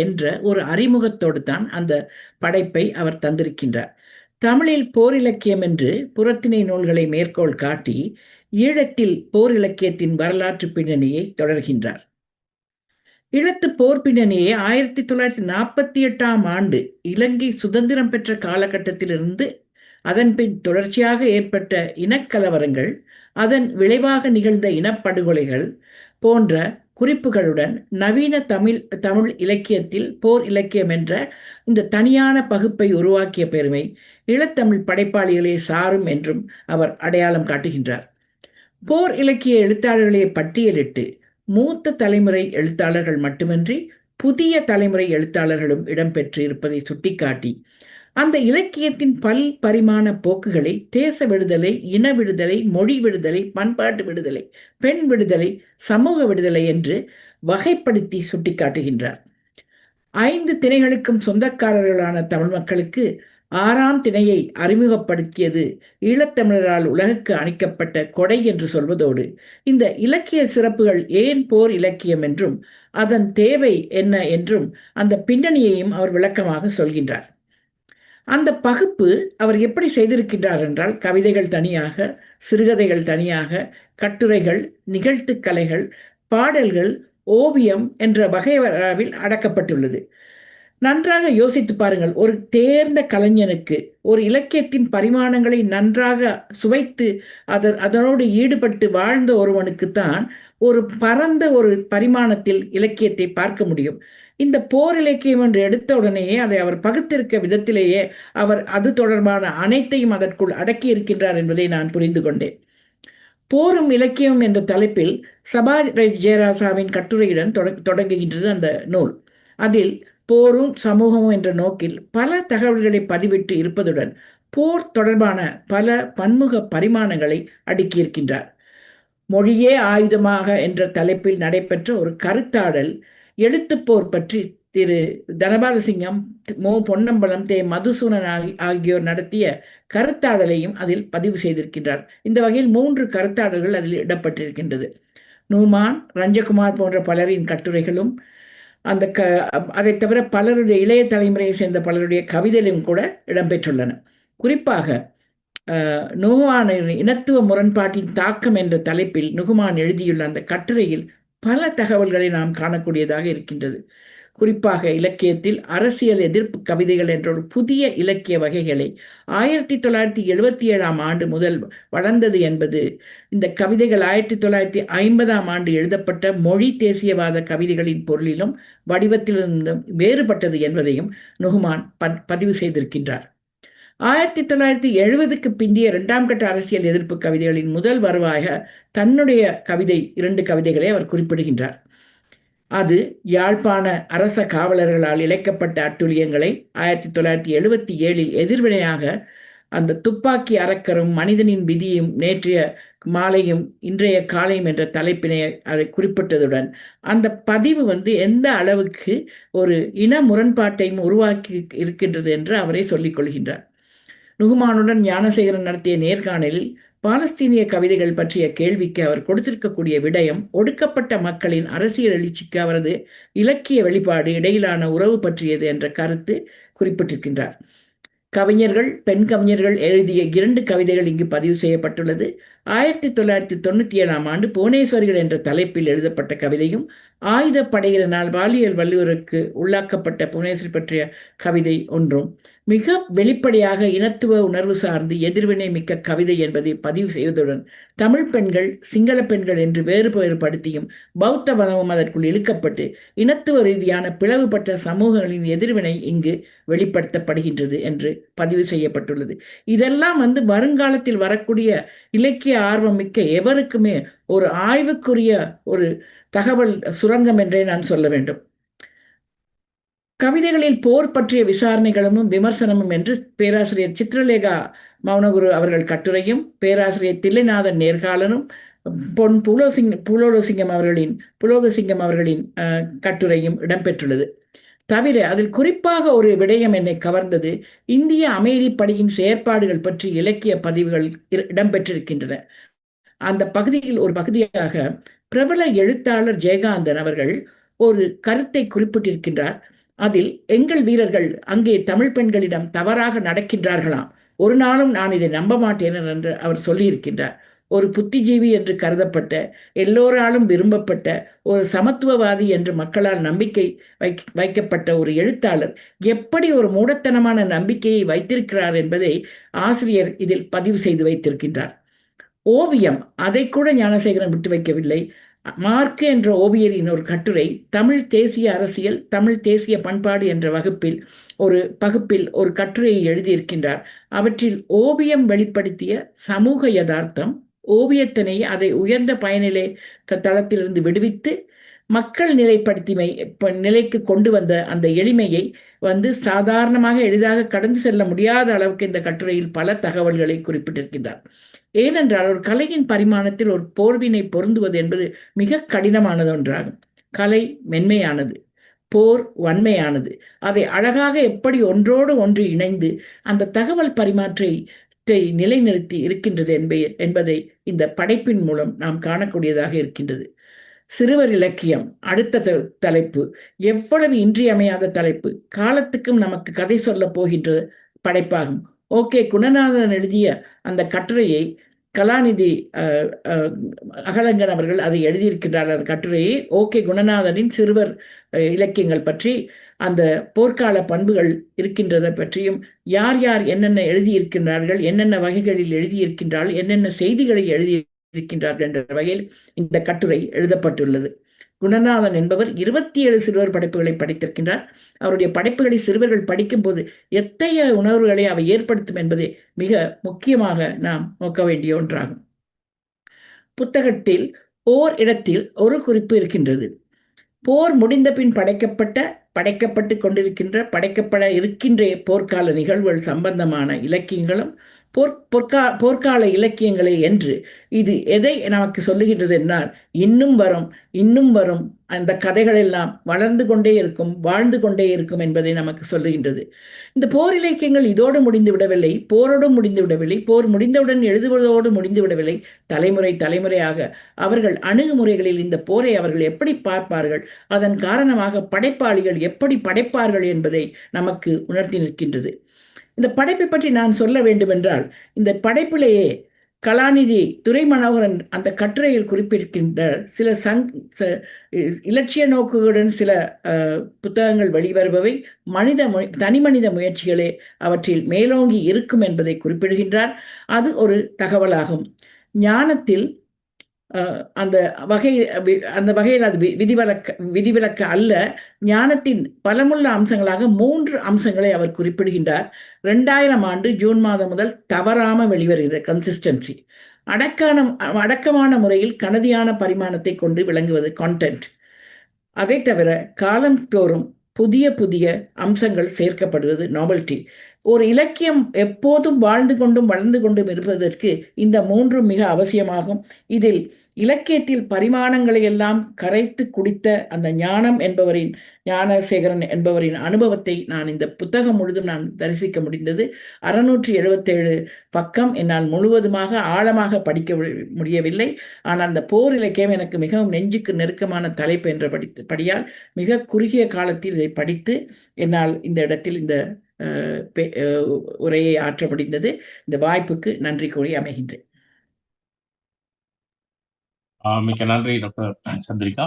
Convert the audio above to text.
என்ற ஒரு அறிமுகத்தோடு தான் அந்த படைப்பை அவர் தந்திருக்கின்றார். தமிழில் போர் இலக்கியம் என்று புறத்திணை நூல்களை மேற்கோள் காட்டி ஈழத்தில் போர் இலக்கியத்தின் வரலாற்று பின்னணியை தொடர்கின்றார். ஈழத்து போர் பின்னணியை 1948ஆம் ஆண்டு இலங்கை சுதந்திரம் பெற்ற காலகட்டத்திலிருந்து அதன்பின் தொடர்ச்சியாக ஏற்பட்ட இனக்கலவரங்கள், அதன் விளைவாக நிகழ்ந்த இனப்படுகொலைகள் போன்ற குறிப்புகளுடன் நவீன தமிழ் இலக்கியத்தில் போர் இலக்கியம் என்ற இந்த தனியான பகுப்பை உருவாக்கிய பெருமை ஈழத்தமிழ் படைப்பாளிகளே சாரும் என்றும் அவர் அடையாளம் காட்டுகின்றார். போர் இலக்கிய எழுத்தாளர்களை பட்டியலிட்டு மூத்த தலைமுறை எழுத்தாளர்கள் மட்டுமின்றி புதிய தலைமுறை எழுத்தாளர்களும் இடம்பெற்று இருப்பதை சுட்டிக்காட்டி அந்த இலக்கியத்தின் பரிமாண போக்குகளை தேச விடுதலை, இன விடுதலை, மொழி விடுதலை, பண்பாட்டு விடுதலை, பெண் விடுதலை, சமூக விடுதலை என்று வகைப்படுத்தி சுட்டிக்காட்டுகின்றார். 5 திணைகளுக்கும் சொந்தக்காரர்களான தமிழ் மக்களுக்கு 6ஆம் திணையை அறிமுகப்படுத்தியது ஈழத்தமிழரால் உலகுக்கு அளிக்கப்பட்ட கொடை என்று சொல்வதோடு, இந்த இலக்கிய சிறப்புகள் ஏன் போர் இலக்கியம் என்றும் அதன் தேவை என்ன என்றும் அந்த பின்னணியையும் அவர் விளக்கமாக சொல்கின்றார். அந்த பகுப்பு அவர் எப்படி செய்திருக்கின்றார் என்றால், கவிதைகள் தனியாக, சிறுகதைகள் தனியாக, கட்டுரைகள், நிகழ்த்துக்கலைகள், பாடல்கள், ஓவியம் என்ற வகையில் அடக்கப்பட்டுள்ளது. நன்றாக யோசித்து பாருங்கள். ஒரு தேர்ந்த கலைஞனுக்கு ஒரு இலக்கியத்தின் பரிமாணங்களை நன்றாக சுவைத்து அதனோடு ஈடுபட்டு வாழ்ந்த ஒருவனுக்குத்தான் ஒரு பரந்த ஒரு பரிமாணத்தில் இலக்கியத்தை பார்க்க முடியும். இந்த போர் இலக்கியம் என்று எடுத்த உடனேயே அதை அவர் பகுத்திருக்க விதத்திலேயே அவர் அது தொடர்பான அனைத்தையும் அதற்குள் அடக்கி இருக்கின்றார் என்பதை நான் புரிந்து கொண்டேன். போரும் இலக்கியம் என்ற தலைப்பில் சபா ஜெயராசாவின் கட்டுரையுடன் தொடங்குகின்றது அந்த நூல். அதில் போரும் சமூகமும் என்ற நோக்கில் பல தகவல்களை பதிவிட்டு இருப்பதுடன் போர் தொடர்பான பல பன்முக பரிமாணங்களை அடுக்கியிருக்கின்றார். மொழியே ஆயுதமாக என்ற தலைப்பில் நடைபெற்ற ஒரு கருத்தாடல், எழுத்துப்போர் பற்றி திரு தனபாலசிங்கம், மோ பொன்னம்பலம், தே மதுசூனன் ஆகியோர் நடத்திய கருத்தாடலையும் அதில் பதிவு செய்திருக்கின்றார். இந்த வகையில் 3 கருத்தாடல்கள் அதில் இடப்பட்டிருக்கின்றது. நூமான், ரஞ்சகுமார் போன்ற பலரின் கட்டுரைகளும் அதை தவிர பலருடைய இளைய தலைமுறையை சேர்ந்த பலருடைய கவிதைகளும் கூட இடம்பெற்றுள்ளன. குறிப்பாக நுகுமானின் இனத்துவ முரண்பாட்டின் தாக்கம் என்ற தலைப்பில் நுகுமான் எழுதியுள்ள அந்த கட்டுரையில் பல தகவல்களை நாம் காணக்கூடியதாக இருக்கின்றது. குறிப்பாக இலக்கியத்தில் அரசியல் எதிர்ப்பு கவிதைகள் என்ற ஒரு புதிய இலக்கிய வகைகளை 1977ஆம் ஆண்டு முதல் வளர்ந்தது என்பது, இந்த கவிதைகள் 1950ஆம் ஆண்டு எழுதப்பட்ட மொழி தேசியவாத கவிதைகளின் பொருளிலும் வடிவத்திலிருந்தும் வேறுபட்டது என்பதையும் நுகுமான் பதிவு செய்திருக்கின்றார். 1970க்கு பிந்திய 2ஆம் கட்ட அரசியல் எதிர்ப்பு கவிதைகளின் முதல் வருவாக தன்னுடைய 2 கவிதைகளை அவர் குறிப்பிடுகின்றார். அது யாழ்ப்பாண அரச காவலர்களால் இழைக்கப்பட்ட அட்டூழியங்களை 1977இல் எதிர்வினையாக அந்த துப்பாக்கி அரக்கரும் மனிதனின் விதியும் நேற்றைய மாலையும் இன்றைய காலையும் என்ற தலைப்பினை அதை குறிப்பிட்டதுடன் அந்த பதிவு எந்த அளவுக்கு ஒரு இன முரண்பாட்டையும் உருவாக்கி இருக்கின்றது என்று அவரே சொல்லிக் கொள்கின்றார். நுகுமானுடன் ஞானசேகரன் நடத்திய நேர்காணலில் பாலஸ்தீனிய கவிதைகள் பற்றிய கேள்விக்கு அவர் கொடுத்திருக்கக்கூடிய விடயம், ஒடுக்கப்பட்ட மக்களின் அரசியல் எழுச்சிக்கு அவரது இலக்கிய வெளிப்பாடு இடையிலான உறவு பற்றியது என்ற கருத்து குறிப்பிட்டிருக்கின்றார். கவிஞர்கள், பெண் கவிஞர்கள் எழுதிய 2 கவிதைகள் இங்கு பதிவு செய்யப்பட்டுள்ளது. 1997ஆம் ஆண்டு புவனேஸ்வரிகள் என்ற தலைப்பில் எழுதப்பட்ட கவிதையும், ஆயுதப்படையினரால் பாலியல் வல்லுறவுக்கு உள்ளாக்கப்பட்ட புவனேஸ்வரி பற்றிய கவிதை ஒன்றும் மிக வெளிப்படையாக இனத்துவ உணர்வு சார்ந்து எதிர்வினை மிக்க கவிதை என்பதை பதிவு செய்வதுடன் தமிழ் பெண்கள், சிங்கள பெண்கள் என்று வேறுபடுத்தியும் பௌத்த மதமும் அதற்குள் இழுக்கப்பட்டு இனத்துவ ரீதியான பிளவுபட்ட சமூகங்களின் எதிர்வினை இங்கு வெளிப்படுத்தப்படுகின்றது என்று பதிவு செய்யப்பட்டுள்ளது. இதெல்லாம் வருங்காலத்தில் வரக்கூடிய இலக்கிய ஆர்வம் மிக்க எவருக்குமே ஒரு ஆய்வுக்குரிய ஒரு தகவல் சுரங்கம் என்றே நான் சொல்ல வேண்டும். கவிதைகளில் போர் பற்றிய விசாரணைகளும் விமர்சனமும் என்று பேராசிரியர் சித்ரலேகா மௌனகுரு அவர்கள் கட்டுரையும், பேராசிரியர் தில்லைநாதன் நேர்காலனும், பொன் புலோகசிங்கம் அவர்களின் கட்டுரையும் இடம்பெற்றுள்ளது. தவிர அதில் குறிப்பாக ஒரு விடயம் என்னை கவர்ந்தது. இந்திய அமைதிப்படையின் செயற்பாடுகள் பற்றி இலக்கிய பதிவுகள் இடம்பெற்றிருக்கின்றன. அந்த பகுதியில் ஒரு பகுதியாக பிரபல எழுத்தாளர் ஜெயகாந்தன் அவர்கள் ஒரு கருத்தை குறிப்பிட்டிருக்கின்றார். அதில் எங்கள் வீரர்கள் அங்கே தமிழ் பெண்களிடம் தவறாக நடக்கின்றார்களாம். ஒரு நாளும் நான் இதை நம்ப மாட்டேன் என்று அவர் சொல்லியிருக்கின்றார். ஒரு புத்திஜீவி என்று கருதப்பட்ட, எல்லோராலும் விரும்பப்பட்ட, ஒரு சமத்துவவாதி என்று மக்களால் நம்பிக்கை வைக்கப்பட்ட ஒரு எழுத்தாளர் எப்படி ஒரு மூடத்தனமான நம்பிக்கையை வைத்திருக்கிறார் என்பதை ஆசிரியர் இதில் பதிவு செய்து வைத்திருக்கின்றார். ஓவியம், அதை கூட ஞானசேகரன் விட்டு வைக்கவில்லை. மார்க்கு என்ற ஓவியரின் ஒரு கட்டுரை தமிழ் தேசிய அரசியல், தமிழ் தேசிய பண்பாடு என்ற பகுப்பில் ஒரு கட்டுரையை எழுதியிருக்கின்றார். அவற்றில் ஓவியம் வெளிப்படுத்திய சமூக யதார்த்தம், ஓவியத்தினை அதை உயர்ந்த பயனிலை தளத்திலிருந்து விடுவித்து மக்கள் நிலைக்கு கொண்டு வந்த அந்த எளிமையை சாதாரணமாக எளிதாக கடந்து செல்ல முடியாத அளவுக்கு இந்த கட்டுரையில் பல தகவல்களை குறிப்பிட்டிருக்கின்றார். ஏனென்றால் ஒரு கலையின் பரிமாணத்தில் ஒரு போர்வினை பொருந்துவது என்பது மிக கடினமானது ஒன்றாகும். கலை மென்மையானது, போர் வன்மையானது. அதை அழகாக எப்படி ஒன்றோடு ஒன்று இணைந்து அந்த தகவல் பரிமாற்றத்தை நிலைநிறுத்தி இருக்கின்றது என்பதை இந்த படைப்பின் மூலம் நாம் காணக்கூடியதாக இருக்கின்றது. சிறுவர் இலக்கியம் அடுத்த தலைப்பு. எவ்வளவு இன்றியமையாத தலைப்பு! காலத்துக்கும் நமக்கு கதை சொல்ல போகின்ற படைப்பாகும். ஓகே குணநாதன் எழுதிய அந்த கட்டுரையை கலாநிதி அகலங்கன் அவர்கள் அதை எழுதியிருக்கின்றார். அந்த கட்டுரையை ஓகே குணநாதனின் சிறுவர் இலக்கியங்கள் பற்றி, அந்த போர்க்கால பண்புகள் இருக்கின்றதை பற்றியும், யார் யார் என்னென்ன எழுதியிருக்கின்றார்கள், என்னென்ன வகைகளில் எழுதியிருக்கின்றார்கள், என்னென்ன செய்திகளை எழுதியிருக்கின்றார்கள் என்ற வகையில் இந்த கட்டுரை எழுதப்பட்டுள்ளது. குணநாதன் என்பவர் 27 சிறுவர் படைப்புகளை படித்திருக்கின்றார். அவருடைய படைப்புகளை சிறுவர்கள் படிக்கும் போது எத்தகைய உணர்வுகளை அவை ஏற்படுத்தும் என்பதை மிக முக்கியமாக நாம் நோக்க வேண்டிய ஒன்றாகும். புத்தகத்தில் ஓர் இடத்தில் ஒரு குறிப்பு இருக்கின்றது. போர் முடிந்த பின் படைக்கப்பட்டு கொண்டிருக்கின்ற, படைக்கப்பட இருக்கின்ற போர்க்கால நிகழ்வுகள் சம்பந்தமான இலக்கியங்களும் போர்க்கால இலக்கியங்களே என்று இது எதை நமக்கு சொல்லுகின்றது என்றால், இன்னும் வரும் அந்த கதைகள் எல்லாம் வளர்ந்து கொண்டே இருக்கும், வாழ்ந்து கொண்டே இருக்கும் என்பதை நமக்கு சொல்லுகின்றது. இந்த போர் இலக்கியங்கள் இதோடு முடிந்து விடவில்லை, போரோடும் முடிந்து விடவில்லை, போர் முடிந்தவுடன் எழுதுவதோடு முடிந்து விடவில்லை. தலைமுறையாக அவர்கள் அணுகுமுறைகளில் இந்த போரை அவர்கள் எப்படி பார்ப்பார்கள், அதன் காரணமாக படைப்பாளிகள் எப்படி படைப்பார்கள் என்பதை நமக்கு உணர்த்தி நிற்கின்றது. இந்த படைப்பை பற்றி நான் சொல்ல வேண்டுமென்றால், இந்த படைப்பிலேயே கலாநிதி துரை மனோகரன் அந்த கட்டுரையில் குறிப்பிட்டிருக்கின்ற சில இலட்சிய நோக்குகளுடன் சில புத்தகங்கள் வெளிவருபவை தனி மனித முயற்சிகளே அவற்றில் மேலோங்கி இருக்கும் என்பதை குறிப்பிடுகின்றார். அது ஒரு தகவலாகும். ஞானத்தில் அந்த வகையில் அது விதிவிலக்கு அல்ல. ஞானத்தின் பலமுள்ள அம்சங்களாக 3 அம்சங்களை அவர் குறிப்பிடுகின்றார். 2000 ஆண்டு ஜூன் மாதம் முதல் தவறாம வெளிவருகிற கன்சிஸ்டன்சி, அடக்கமான முறையில் கனதியான பரிமாணத்தை கொண்டு விளங்குவது கான்டென்ட். அதை தவிர காலம் தோறும் புதிய அம்சங்கள் சேர்க்கப்படுவது நாவல்டி. ஒரு இலக்கியம் எப்போதும் வாழ்ந்து கொண்டும் வளர்ந்து கொண்டும் இருப்பதற்கு இந்த 3 மிக அவசியமாகும். இதில் இலக்கியத்தில் பரிமாணங்களை எல்லாம் கரைத்து குடித்த அந்த ஞானசேகரன் என்பவரின் அனுபவத்தை நான் இந்த புத்தகம் முழுதும் நான் தரிசிக்க முடிந்தது. 677 பக்கம் என்னால் முழுவதுமாக ஆழமாக படிக்க முடியவில்லை. ஆனால் அந்த போர் இலக்கியம் எனக்கு மிகவும் நெஞ்சுக்கு நெருக்கமான தலைப்பு என்ற படியால் மிக குறுகிய காலத்தில் இதை படித்து என்னால் இந்த இடத்தில் இந்த உரையை ஆற்ற முடிந்தது. இந்த வாய்ப்புக்கு நன்றி கூறி அமைகின்றேன். மிக்க நன்றி டாக்டர் சந்திரிகா.